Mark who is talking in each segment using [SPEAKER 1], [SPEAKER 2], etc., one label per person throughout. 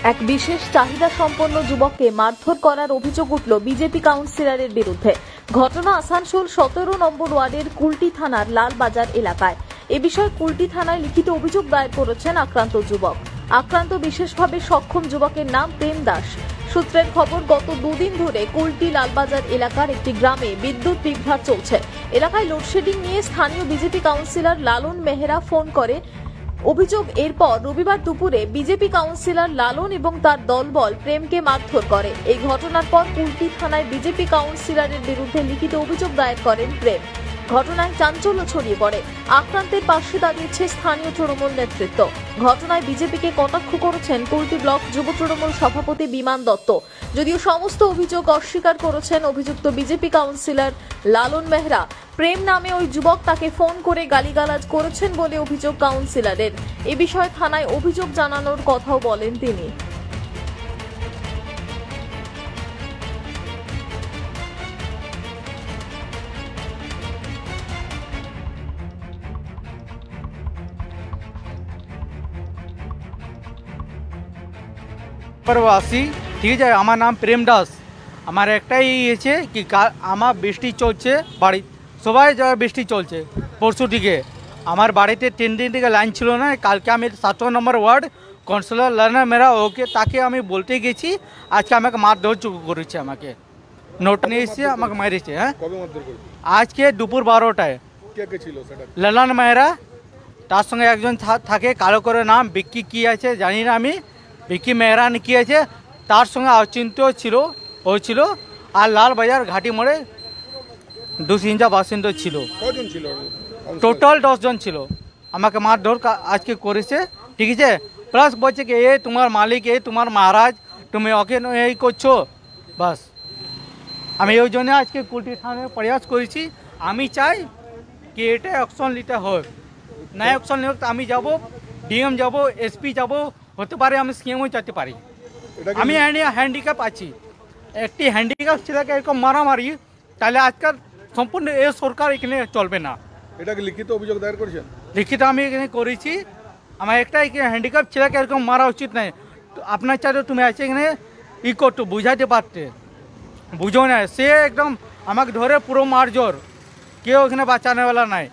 [SPEAKER 1] এক বিশেষ চাহিদা সম্পন্ন যুবককে মারধর করার অভিযোগ উঠল বিজেপি কাউন্সিলরের বিরুদ্ধে। ঘটনা আসানসোল 17 নম্বর ওয়ার্ডের কুলটি থানার লালবাজার এলাকায়। এ বিষয়ে কুলটি থানায় লিখিত অভিযোগ দায়ের করেছেন আক্রান্ত যুবক। আক্রান্ত বিশেষভাবে সক্ষম যুবকের নাম প্রেম দাস। সূত্রের খবর, গত দুদিন ধরে কুলটি লালবাজার এলাকার একটি গ্রামে বিদ্যুৎ বিভ্রাট চলছে। এলাকায় লোডশেডিং নিয়ে স্থানীয় বিজেপি কাউন্সিলর লালন মেহরা ফোন করে অভিযোগ। এরপর রবিবার দুপুরে বিজেপি কাউন্সিলর লালন এবং তার দলবল প্রেমকে মারধর করে। এই ঘটনার পর কুলটি থানায় বিজেপি কাউন্সিলরের বিরুদ্ধে লিখিত অভিযোগ দায়ের করেন প্রেম। ঘটনায় চাঞ্চল্য ছড়িয়ে পড়ে। আক্রান্তের পাশে দাঁড়িয়েছে স্থানীয় তৃণমূল নেতৃত্ব। ঘটনায় বিজেপিকে কটাক্ষ করেছেন কুলটি ব্লক যুব তৃণমূল সভাপতি বিমান দত্ত। যদিও সমস্ত অভিযোগ অস্বীকার করেছেন অভিযুক্ত বিজেপি কাউন্সিলর লালন মেহরা। প্রেম নামে ওই যুবক তাকে ফোন করে গালিগালাজ করেছেন বলে অভিযোগ কাউন্সিলরের। এ বিষয়ে থানায় অভিযোগ জানানোর কথাও বলেন তিনি।
[SPEAKER 2] প্রবাসী, ঠিক আছে, আমার নাম প্রেম দাস। আমার একটাই ইয়েছে কি আমার বৃষ্টি চলছে, বাড়ি সবাই জায়গায় বৃষ্টি চলছে। পরশু দিকে আমার বাড়িতে 3 দিন থেকে লাইন ছিল না। কালকে আমি 17 নম্বর ওয়ার্ড কাউন্সিলর লালন মেহরা ওকে তাকে আমি বলতে গেছি, আজকে আমাকে মারধর করেছে, আমাকে নোট নিয়ে এসে আমাকে মেরেছে। হ্যাঁ, আজকে দুপুর 12টায়। লালন মেহরা, তার সঙ্গে একজন থাকে কালো করে নাম বিক্কি, কি আছে জানি না আমি, বিক্কি মেহরান কি আছে, তার সঙ্গে অচিন্ত ছিল আর লালবাজার ঘাটি মোড়ে 2 বাসিন্দা ছিল। টোটাল 10 জন ছিল। আমাকে মারধর আজকে করেছে, ঠিক আছে। প্লাস বলছে কি এ তোমার মালিক, এ তোমার মহারাজ, তুমি ওকে এই করছো। বাস আমি ওই জন্য আজকে কুলটি থানায় প্রয়াস করেছি। আমি চাই কি এটা অ্যাকশন নিতে হোক। না অ্যাকশন নিতে হোক আমি যাব, ডিএম যাব, এসপি যাব, হতে পারে আমি সিএমও যেতে পারি। আমি হ্যান্ডিক্যাপ আছি। একটি হ্যান্ডিক্যাপ ছেলেকে এরকম মারামারি, তাহলে আজকাল সম্পূর্ণ এ সরকার এখানে চলবে না।
[SPEAKER 3] এটাকে লিখিত অভিযোগ দায়ের করেছেন?
[SPEAKER 2] লিখিত আমি এখানে করেছি। আমার একটাই হ্যান্ডিক্যাপ ছেলেকে এরকম মারা উচিত নয়। আপনার চাইলে তুমি আছে এখানে ই করতো, বুঝাইতে পারতে, বুঝো না। সে একদম আমাকে ধরে পুরো মারজোর, কেউ এখানে বাঁচানোওয়ালা নাই,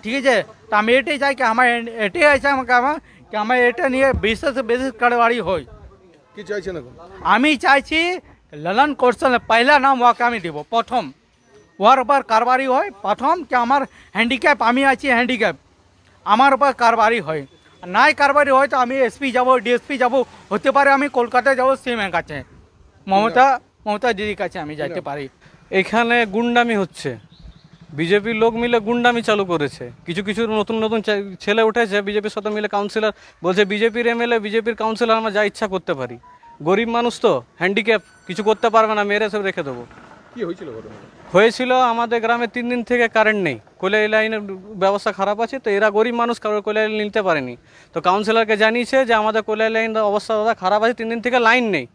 [SPEAKER 2] ঠিক আছে। তো আমি এটাই চাই কি আমার এটাই আছে আমাকে আমার এটা নিয়ে বিশেষ কারবারি হয়।
[SPEAKER 3] কি চাইছেন এখন?
[SPEAKER 2] আমি চাইছি লালন কৌশল পয়লা নাম ওকে আমি দেব, প্রথম ওর উপর কারবারি হয়। প্রথম কি আমার হ্যান্ডিক্যাপ, আমি আছি হ্যান্ডিক্যাপ, আমার উপর কারবারি হয়। নাই কারবারি হয় তো আমি এসপি যাব, ডিএসপি যাব, হতে পারে আমি কলকাতায় যাব সিএমের কাছে, মমতা দিদির কাছে আমি যাইতে পারি।
[SPEAKER 4] এখানে গুন্ডামি হচ্ছে, বিজেপির লোক মিলে গুন্ডামি চালু করেছে। কিছু নতুন ছেলে উঠেছে বিজেপির সাথে মিলে, কাউন্সিলর বলছে বিজেপির এমএলএ, বিজেপির কাউন্সিলর, আমরা যা ইচ্ছা করতে পারি। গরিব মানুষ তো, হ্যান্ডিক্যাপ, কিছু করতে পারবে না, মেরে সব রেখে দেবো।
[SPEAKER 3] কি
[SPEAKER 4] হয়েছিল আমাদের গ্রামে 3 দিন থেকে কারেন্ট নেই, কোলাই লাইনের ব্যবস্থা খারাপ আছে, তো এরা গরিব মানুষ কোলাই লাইন নিতে পারেনি। তো কাউন্সিলরকে জানিয়েছে যে আমাদের কোলাই লাইন অবস্থা দাদা খারাপ আছে, 3 দিন থেকে লাইন নেই,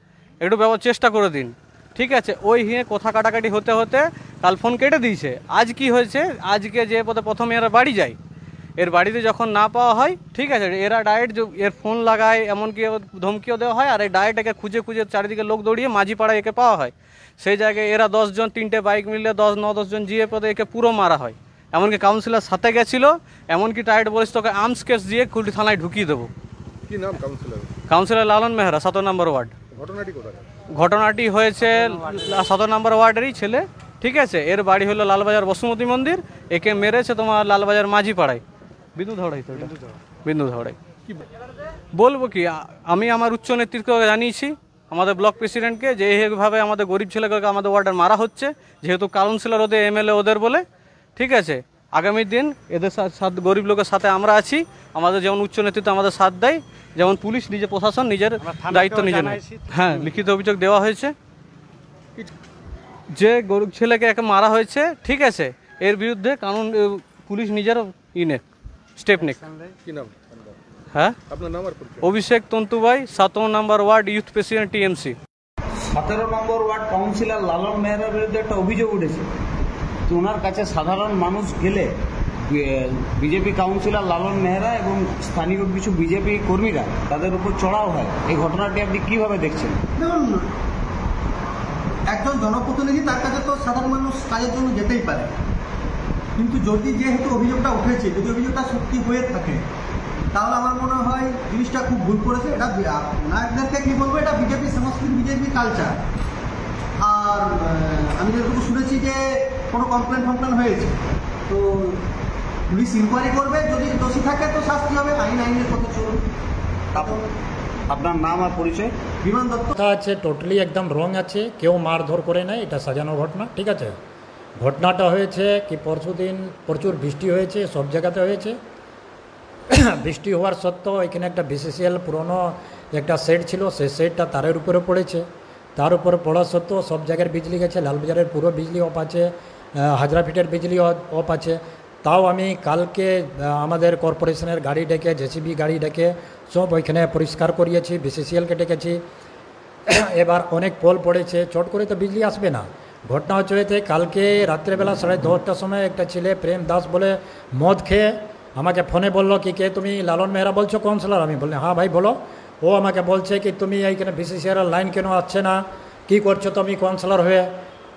[SPEAKER 4] একটু চেষ্টা করে দিন, ঠিক আছে। ওই হিয়ে কথা কাটাকাটি হতে হতে কাল ফোন কেটে দিয়েছে। আজ কি হয়েছে, আজকে যে প্রথমে এরা বাড়ি যায়, এর বাড়িতে যখন না পাওয়া হয়, ঠিক আছে, এরা ডাইরেক্ট এর ফোন লাগায়, এমনকি ধমকিও দেওয়া হয়। আর এই ডাইরেক্ট একে খুঁজে চারিদিকে লোক দৌড়িয়ে মাঝিপাড়ায় একে পাওয়া হয়। সেই জায়গায় এরা 10 জন, 3টে বাইক মিলে 9-10 জন জিয়ে পদে একে পুরো মারা হয়। এমনকি কাউন্সিলর সাথে গেছিল, এমনকি ডাইরেক্ট বলেছে তোকে আর্মস কেস দিয়ে কুলটি থানায় ঢুকিয়ে দেবো।
[SPEAKER 3] কি নাম কাউন্সিলর?
[SPEAKER 4] কাউন্সিলর লালন মেহরা, 17 নম্বর ওয়ার্ড। ঘটনাটি হয়েছে 17 নম্বর ওয়ার্ডেরই ছেলে, ঠিক আছে। এর বাড়ি হলো লালবাজার বসুমতী মন্দির, একে মেরেছে তোমার লালবাজার মাঝিপাড়ায়, বিন্দু ধাওড়াই। বলবো কি, আমি আমার উচ্চ নেতৃত্বকে জানিয়েছি, আমাদের ব্লক প্রেসিডেন্টকে, যে এইভাবে আমাদের গরিব ছেলেগুলোকে আমাদের ওয়ার্ডের মারা হচ্ছে, যেহেতু কাউন্সিলর ওদের, এমএলএ ওদের বলে, ঠিক আছে। আগামী দিন এদের সাথে গরিব লোকের সাথে আমরা আছি। আমাদের যেমন উচ্চ নেতৃত্ব আমাদের সাথ দেয়, যেমন পুলিশ, নিজের প্রশাসন নিজের দায়িত্ব নিজে নেয়। হ্যাঁ, লিখিত অভিযোগ দেওয়া হয়েছে যে গরিব ছেলেকে একে মারা হয়েছে, ঠিক আছে। এর বিরুদ্ধে কানুন পুলিশ নিজের স্টেপ নেক। হ্যাঁ, অভিষেক তন্তুবাই, 17 নম্বর ওয়ার্ড ইউথ প্রেসিডেন্ট, টিএমসি।
[SPEAKER 5] 17 নম্বর ওয়ার্ড কাউন্সিলর লালন মেহরার বিরুদ্ধে একটা অভিযোগ উঠেছে। তো ওনার কাছে সাধারণ মানুষ গেলে বিজেপি কাউন্সিলর লালন মেহরা এবং স্থানীয় কিছু বিজেপি কর্মীরা তাদের উপর চড়াও হয়, এই ঘটনাটি আপনি কিভাবে দেখছেন?
[SPEAKER 6] দেখুন, একজন জনপ্রতিনিধি, তার কাছে তো সাধারণ মানুষ কাজের জন্য যেতেই পারে, কিন্তু যদি যেহেতু অভিযোগটা উঠেছে, যদি অভিযোগটা সত্যি হয়ে থাকে, তাহলে আমার মনে হয় জিনিসটা খুব ভুল করেছে। এটা নায়কদেরকে কি বলবো, এটা বিজেপি সংস্কৃতি, বিজেপি কালচার। আর আমি যেটুকু শুনেছি যে কোনো কমপ্লেন হয়েছে, তো পুলিশ ইনকোয়ারি করবে, যদি দোষী থাকে তো শাস্তি হবে, আইনের পথে চলবে।
[SPEAKER 5] আপনার নাম আর পরিচয়?
[SPEAKER 6] বিমান দত্ত।
[SPEAKER 7] আছে টোটালি একদম রং আছে, কেউ মারধর করে নাই, এটা সাজানো ঘটনা, ঠিক আছে। ঘটনাটা হয়েছে কি পরশুদিন প্রচুর বৃষ্টি হয়েছে, সব জায়গাতে হয়েছে। বৃষ্টি হওয়ার সত্ত্বেও এখানে একটা বিসিসিএল পুরনো একটা সেট ছিল, সেই সেটটা তারের উপরে পড়েছে। তার উপরে পড়া সত্ত্বেও সব জায়গার বিজলি গেছে, লালবাজারের পুরো বিজলি অফ আছে, হাজরা ফিটের বিজলি অফ আছে। তাও আমি কালকে আমাদের কর্পোরেশনের গাড়ি ডেকে, জেসিবি গাড়ি ডেকে সব ওইখানে পরিষ্কার করিয়েছি, বিসিসিএলকে ডেকেছি। এবার অনেক পোল পড়েছে, চট করে তো বিজলি আসবে না। ঘটনা হচ্ছে কালকে রাত্রেবেলা 10:30টার সময় একটা ছেলে প্রেম দাস বলে মদ খেয়ে আমাকে ফোনে বললো কি কে তুমি লালন মেহরা বলছো কাউন্সিলর? আমি বললাম হ্যাঁ ভাই বলো। ও আমাকে বলছে কি তুমি এইখানে বিসিসিএল লাইন কেন আসছে না, কী করছো তুমি কাউন্সিলর হয়ে?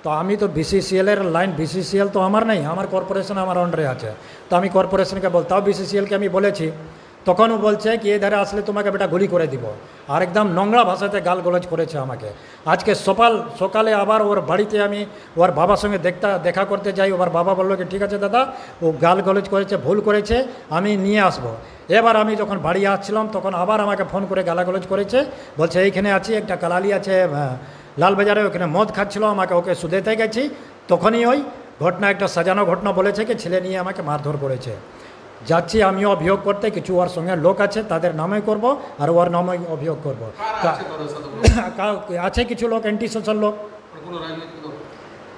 [SPEAKER 7] তো আমি তো বিসিসিএলের লাইন, বিসিসিএল তো আমার নেই, আমার কর্পোরেশন আমার আন্ডারে আছে। তো আমি কর্পোরেশনকে তাও বিসিসিএলকে আমি বলেছি, তখনও বলছে কি এধারে আসলে তোমাকে বেটা গুলি করে দিব, আর একদম নোংরা ভাষাতে গালগলজ করেছে আমাকে। আজকে সকালে আবার ওর বাড়িতে আমি ওর বাবার সঙ্গে দেখা করতে যাই, ওর বাবা বললো কি ঠিক আছে দাদা, ও গালগলজ করেছে, ভুল করেছে, আমি নিয়ে আসবো। এবার আমি যখন বাড়ি আসছিলাম তখন আবার আমাকে ফোন করে গালাগলজ করেছে, বলছে এইখানে আছি, একটা কালালি আছে লালবাজারে, ওখানে মদ খাচ্ছিল, আমাকে ওকে শুধেতে গেছি। তখনই ওই ঘটনা, একটা সাজানো ঘটনা বলেছে কি ছেলে নিয়ে আমাকে মারধর করেছে। যাচ্ছি আমিও অভিযোগ করতে, কিছু ওর সঙ্গে লোক আছে তাদের নামে করব, আর ওর নামে অভিযোগ করব। আছে কিছু লোক অ্যান্টি সোশ্যাল লোক,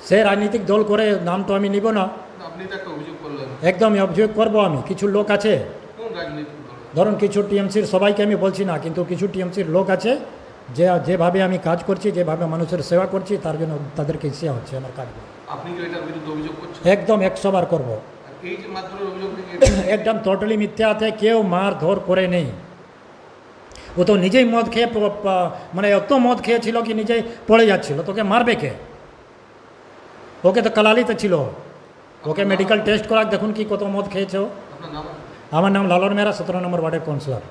[SPEAKER 7] সে রাজনৈতিক দল করে, নাম তো আমি নিব না, একদমই অভিযোগ করব আমি। কিছু লোক আছে, ধরুন কিছু টিএমসির, সবাইকে আমি বলছি না, কিন্তু কিছু টিএমসির লোক আছে যেভাবে আমি কাজ করছি, যেভাবে মানুষের সেবা করছি, তার জন্য তাদেরকে ইচ্ছা হচ্ছে আমার কাজ। একদম 100 বার করবো। একদম টোটালি মিথ্যা আছে, কেউ মারধর করে নেই। ও তো নিজেই মদ খেয়ে, মানে এত মদ খেয়েছিল কি নিজেই পড়ে যাচ্ছিল, তোকে মারবে কে? ওকে তো কালালিতে ছিল, ওকে মেডিকেল টেস্ট করা, দেখুন কি কত মদ খেয়েছে ও। আমার নাম লালন মেহরা, 17 নম্বর ওয়ার্ডের কাউন্সিলর।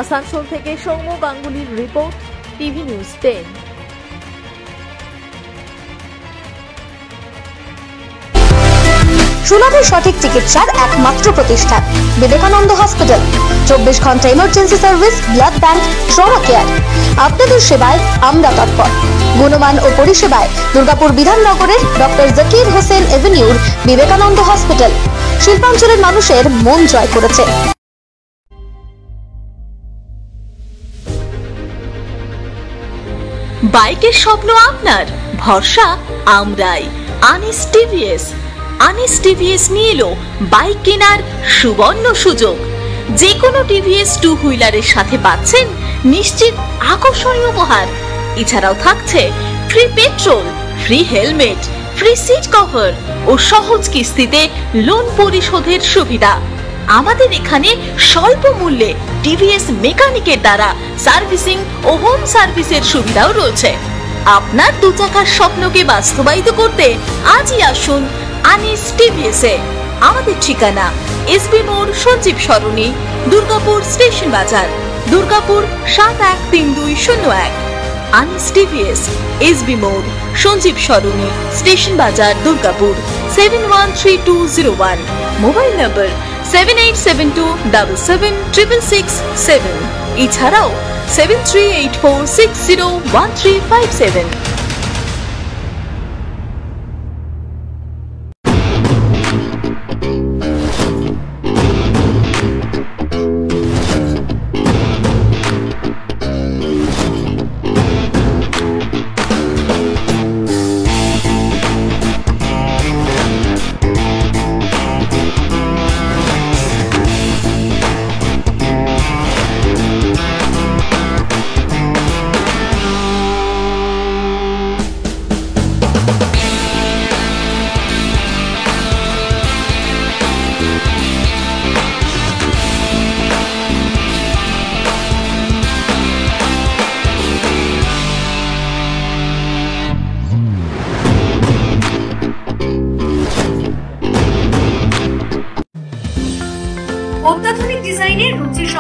[SPEAKER 1] আসানসোল থেকে সৌম্য গাঙ্গুলির রিপোর্ট, টিভি নিউজ 10।
[SPEAKER 8] সুলভ সঠিক চিকিৎসার একমাত্র প্রতিষ্ঠান বিবেকানন্দ হসপিটাল। 24 ঘন্টা emergency service, blood bank, trauma care. আপনাদের সেবায় আমরা তৎপর। গুণমান ও পরিষেবায় দুর্গাপুর বিধাননগরের ডক্টর জাকির হোসেন এভিনিউর বিবেকানন্দ হসপিটাল শিল্পাঞ্চলের মানুষের মন জয় করেছে।
[SPEAKER 9] বাইকের স্বপ্ন আপনার, ভরসা আমরাই। আনিস টিভিএস। আনিস টিভিএস নিয়ে এলো বাইক কেনার সুবর্ণ সুযোগ। যে কোনো টিভিএস 2 হুইলারের সাথে পাচ্ছেন নিশ্চিত আকর্ষণীয় উপহার। এছাড়াও থাকছে free petrol, free helmet, free seat cover ও সহজ কিস্তিতে লোন পরিশোধের সুবিধা। আমাদের এখানে স্বল্প মূল্যে টিভিএস মেকানিকের দ্বারা সার্ভিসিং ও হোম সার্ভিসের সুবিধাও রয়েছে। আপনার 2 চাকার স্বপ্নকে বাস্তবায়িত করতে আজই আসুন আনিস টিভিএসে। আমাদের ঠিকানা এসবি মোড়, সঞ্জীব সরণি, দুর্গাপুর স্টেশন বাজার, দুর্গাপুর 713201। আনিস টিভিএস, এসবি মোড়, সঞ্জীব সরণি, স্টেশন বাজার, দুর্গাপুর 713201। মোবাইল নম্বর 7872776667। এছাড়াও 7384601357।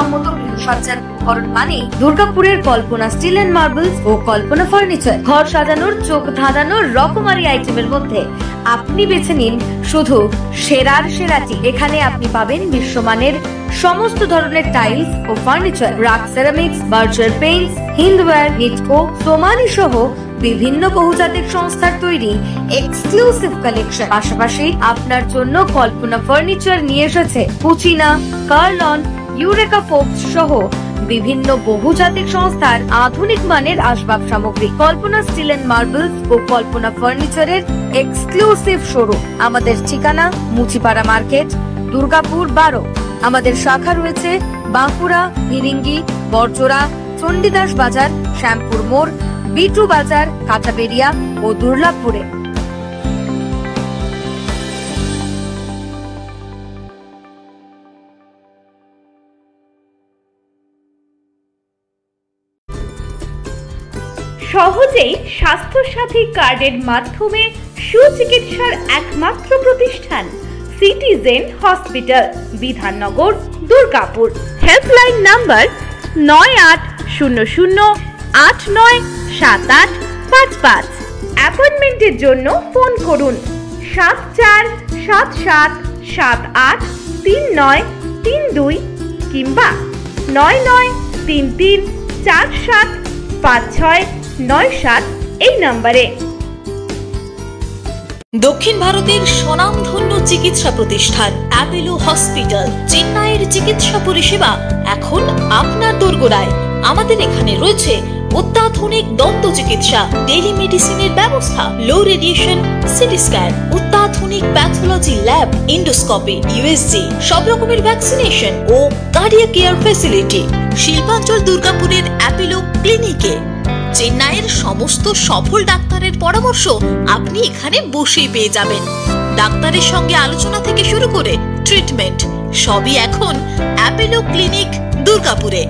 [SPEAKER 8] মানসম্মত গৃহসজ্জার উপকরণ মানে দুর্গাপুরের কল্পনা স্টিল এন্ড মার্বেলস ও কল্পনা ফার্নিচার। ঘর সাজানোর, চোখ ধাঁধানোর রকমারি আইটেমের মধ্যে আপনি বেছে নিন শুধু সেরার সেরাটি। এখানে আপনি পাবেন বিশ্বমানের সমস্ত ধরনের টাইলস ও furniture, RAK ceramics, Berger paints, Hindware, Nitco, Somany সহ বিভিন্ন বহুজাতিক সংস্থার তৈরি এক্সক্লুসিভ কালেকশন। পাশাপাশি আপনার জন্য কল্পনা ফার্নিচার নিয়ে এসেছে পুচিনা, কার্লন, ইউরেকা ফোর্বস সহ বিভিন্ন বহুজাতিক সংস্থার আধুনিক মানের আসবাব সামগ্রী। কল্পনা স্টিল এন্ড মার্বেলস ও কল্পনা ফার্নিচারের এক্সক্লুসিভ শোরুম। আমাদের ঠিকানা মুচিপাড়া মার্কেট, দুর্গাপুর 12। আমাদের শাখা রয়েছে বাঁকুড়া, ফিরিঙ্গি, বড়জোড়া, চণ্ডীদাস বাজার, শ্যামপুর মোড়, বিটু বাজার, কাঁচাবেড়িয়া ও দুর্লাভপুরে।
[SPEAKER 10] সহজেই স্বাস্থ্যসাথী কার্ডের মাধ্যমে সুচিকিৎসার একমাত্র প্রতিষ্ঠান citizen hospital, Bidhannagar, Durgapur. Helpline number 9800897855। অ্যাপয়েন্টমেন্টের জন্য ফোন করুন 7477783932 কিংবা 9933475697 এই নম্বরে।
[SPEAKER 9] দক্ষিণ ভারতের স্বনামধন্য চিকিৎসা প্রতিষ্ঠান অ্যাপেলো হসপিটাল, চেন্নাইয়ের চিকিৎসা পরিষেবা এখন আপনার দোরগোড়ায়। আমাদের এখানে রয়েছে অত্যাধুনিক দন্ত চিকিৎসা, টেলিমেডিসিনের ব্যবস্থা, লো রেডিয়েশন সিটি স্ক্যান, অত্যাধুনিক প্যাথোলজি ল্যাব, ইন্ডোস্কোপি, ইউএসজি, সব রকমের ভ্যাকসিনেশন ও কার্ডিয়াক কেয়ার ফ্যাসিলিটি। শিল্পাঞ্চল দুর্গাপুরের অ্যাপেলো ক্লিনিকে চেন্নাইয়ের সমস্ত সফল ডাক্তারের পরামর্শ আপনি এখানে বসেই পেয়ে যাবেন। ডাক্তারের সঙ্গে আলোচনা থেকে শুরু করে ট্রিটমেন্ট সবই এখন অ্যাপেলো ক্লিনিক দুর্গাপুরে।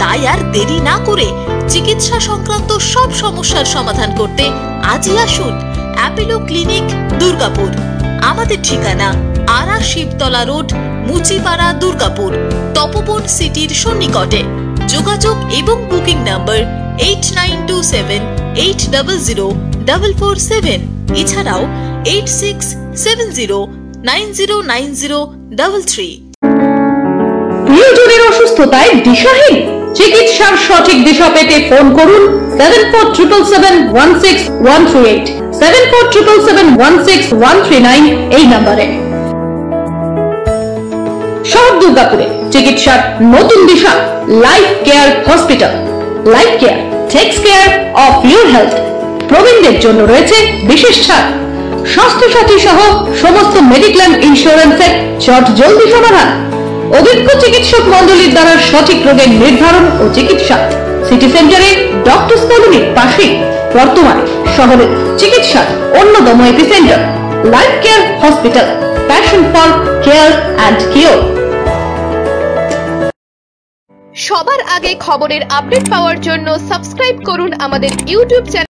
[SPEAKER 9] তাই আর দেরি না করে চিকিৎসা সংক্রান্ত সব সমস্যার সমাধান করতে আজই আসুন অ্যাপেলো ক্লিনিক দুর্গাপুর। আমাদের ঠিকানা আরা শিবতলা রোড, মুচিপাড়া, দুর্গাপুর, তপবন সিটির সন্নিকটে। যোগাযোগ এবং বুকিং নাম্বার 8927800447, এছাড়াও 8670909033।
[SPEAKER 10] প্রিয়জনের অসুস্থতায় দিশাহীন, চিকিৎসার সঠিক দিশা পেতে ফোন করুন 7477716138, 7477716139 এই নম্বরে। শহর দুর্গাপুরে চিকিৎসার নতুন দিশা life care hospital. Life care takes care of your health. প্রবীণদের জন্য রয়েছে বিশেষ ছাড়। স্বাস্থ্যসাথী সহ সমস্ত মেডিক্লেম ইন্স্যুরেন্সের চট জলদি সমাধান। অভিজ্ঞ চিকিৎসক মন্ডলীর দ্বারা সঠিক রোগের নির্ধারণ ও চিকিৎসা। সিটি সেন্টারে ডক্টরস কলোনির পাশে বর্তমানে শহরের চিকিৎসার অন্যতম epicentre life care hospital, passion for care and cure.
[SPEAKER 11] সবার আগে খবরের আপডেট পাওয়ার জন্য সাবস্ক্রাইব করুন আমাদের ইউটিউব চ্যানেল।